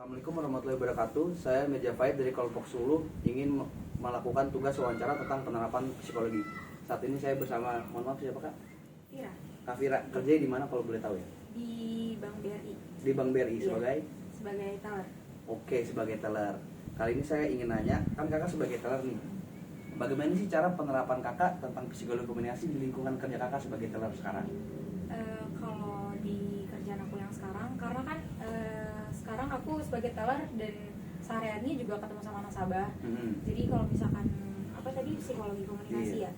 Assalamualaikum warahmatullahi wabarakatuh. Saya Meja Faid dari kelompok 10 ingin melakukan tugas wawancara tentang penerapan psikologi. Saat ini saya bersama, mohon maaf siapa Kak? Fira. Kak Fira, kerja di mana kalau boleh tahu ya? Di Bank BRI. Di Bank BRI Iya. Sebagai teller. Oke, sebagai teller. Kali ini saya ingin nanya, kan Kakak sebagai teller nih. Bagaimana sih cara penerapan Kakak tentang psikologi komunikasi di lingkungan kerja Kakak sebagai teller sekarang? Kalau di kerjaan aku yang sekarang, karena kan sekarang aku sebagai teller dan sehari-harinya juga ketemu sama nasabah. Jadi kalau misalkan apa tadi psikologi komunikasi ya,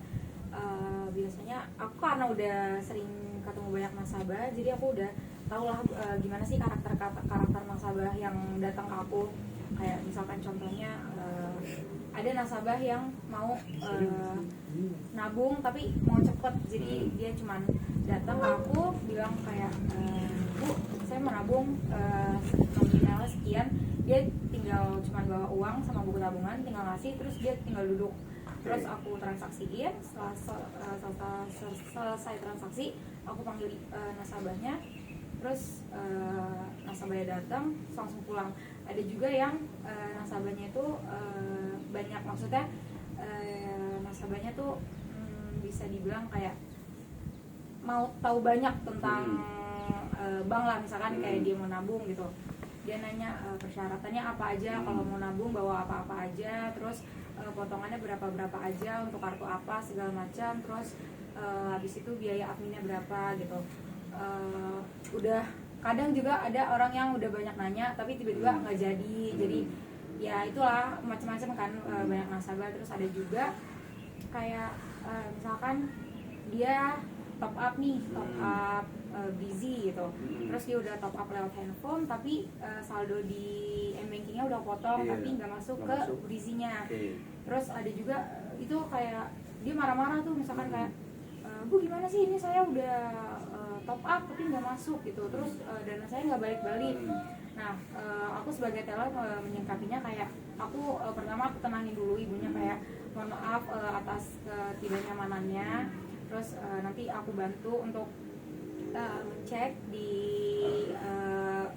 biasanya aku karena udah sering ketemu banyak nasabah, jadi aku udah tahu lah gimana sih karakter nasabah yang datang ke aku. Kayak misalkan contohnya ada nasabah yang mau nabung tapi mau cepet, jadi dia cuman datang ke aku bilang kayak Bu, saya mau nabung nominalnya sekian. Dia tinggal cuman bawa uang sama buku tabungan, tinggal ngasih, terus dia tinggal duduk. Terus aku transaksiin. Setelah selesai transaksi, aku panggil nasabahnya. Terus nasabahnya datang langsung pulang. Ada juga yang nasabahnya itu banyak, maksudnya nasabahnya tuh bisa dibilang kayak mau tahu banyak tentang bank lah, misalkan kayak dia mau nabung gitu. Dia nanya persyaratannya apa aja, kalau mau nabung bawa apa-apa aja, terus potongannya berapa aja, untuk kartu apa segala macam, terus habis itu biaya adminnya berapa gitu. Udah kadang juga ada orang yang udah banyak nanya tapi tiba-tiba nggak jadi. Jadi ya itulah macam-macam kan, banyak nasabah. Terus ada juga kayak misalkan dia top up nih, top up Busy gitu. Terus dia udah top up lewat handphone tapi saldo di m-bankingnya udah potong, tapi nggak masuk ke Busy-nya. Terus ada juga itu kayak dia marah-marah tuh, misalkan kayak Bu, gimana sih ini saya udah top up tapi nggak masuk gitu, terus dana saya nggak balik-balik. Nah, aku sebagai teller menyikapinya kayak aku pertama aku tenangin dulu ibunya, kayak mohon maaf atas ketidaknyamanannya. Terus nanti aku bantu untuk ngecek di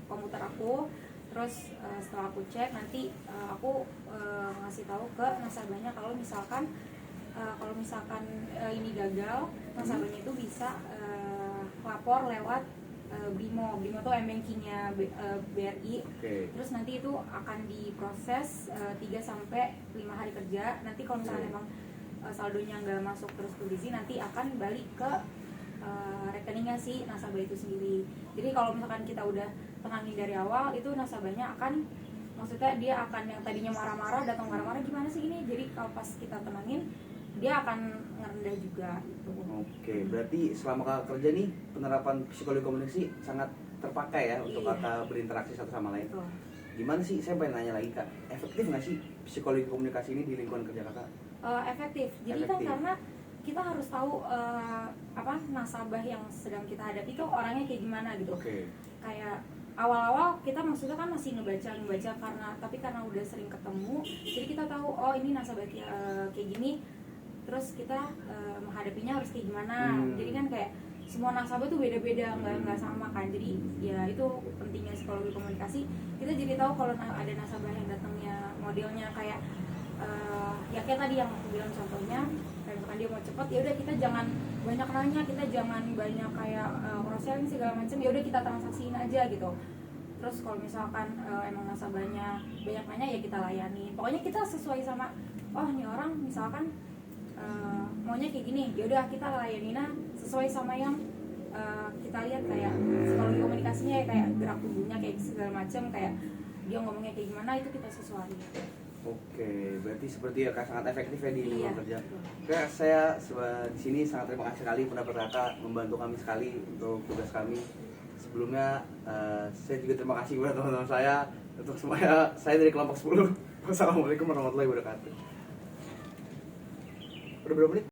komputer aku. Terus setelah aku cek, nanti aku ngasih tahu ke nasabahnya kalau misalkan ini gagal, nasabahnya itu bisa lapor lewat Brimo tuh m-bankingnya BRI. Terus nanti itu akan diproses 3-5 hari kerja. Nanti kalau misalnya memang saldonya nggak masuk terus ke Busy, nanti akan balik ke rekeningnya si nasabah itu sendiri. Jadi kalau misalkan kita udah tenangin dari awal, itu nasabahnya akan, maksudnya dia akan yang tadinya marah-marah, datang marah-marah gimana sih ini, jadi kalau pas kita tenangin dia akan ngerendah juga gitu. Oke, berarti selama Kakak kerja nih penerapan psikologi komunikasi sangat terpakai ya untuk Kakak berinteraksi satu sama lain. Betul. Gimana sih, saya pengen nanya lagi Kak, efektif nggak sih psikologi komunikasi ini di lingkungan kerja Kakak? Efektif. Jadi kan karena kita harus tahu nasabah yang sedang kita hadapi itu orangnya kayak gimana gitu. Kayak awal-awal kita maksudnya kan masih ngebaca karena udah sering ketemu, jadi kita tahu oh ini nasabah kayak gini. Terus kita menghadapinya harus kayak gimana. Jadi kan kayak semua nasabah tuh beda-beda, nggak sama kan. Jadi ya itu pentingnya psikologi komunikasi. Kita jadi tahu kalau ada nasabah yang datangnya modelnya kayak ya kayak tadi yang aku bilang contohnya, kayak misalkan dia mau cepet, ya udah kita jangan banyak nanya, kita jangan banyak kayak cross selling segala macam, ya udah kita transaksiin aja gitu. Terus kalau misalkan emang nasabahnya banyak nanya, ya kita layani. Pokoknya kita sesuai sama, oh ini orang misalkan maunya kayak gini, ya udah kita layaninnya sesuai sama yang kita lihat, kayak psikologi komunikasinya ya, kayak gerak tubuhnya kayak segala macam, kayak dia ngomongnya kayak gimana, itu kita sesuai. Oke, berarti seperti ya Kak, sangat efektif ya di lingkungan kerja. Oke, saya di sini sangat terima kasih sekali pendapat Kakak, membantu kami sekali untuk tugas kami. Sebelumnya saya juga terima kasih kepada teman-teman saya untuk semuanya. Saya dari kelompok 10. Wassalamualaikum warahmatullahi wabarakatuh. Udah berapa menit?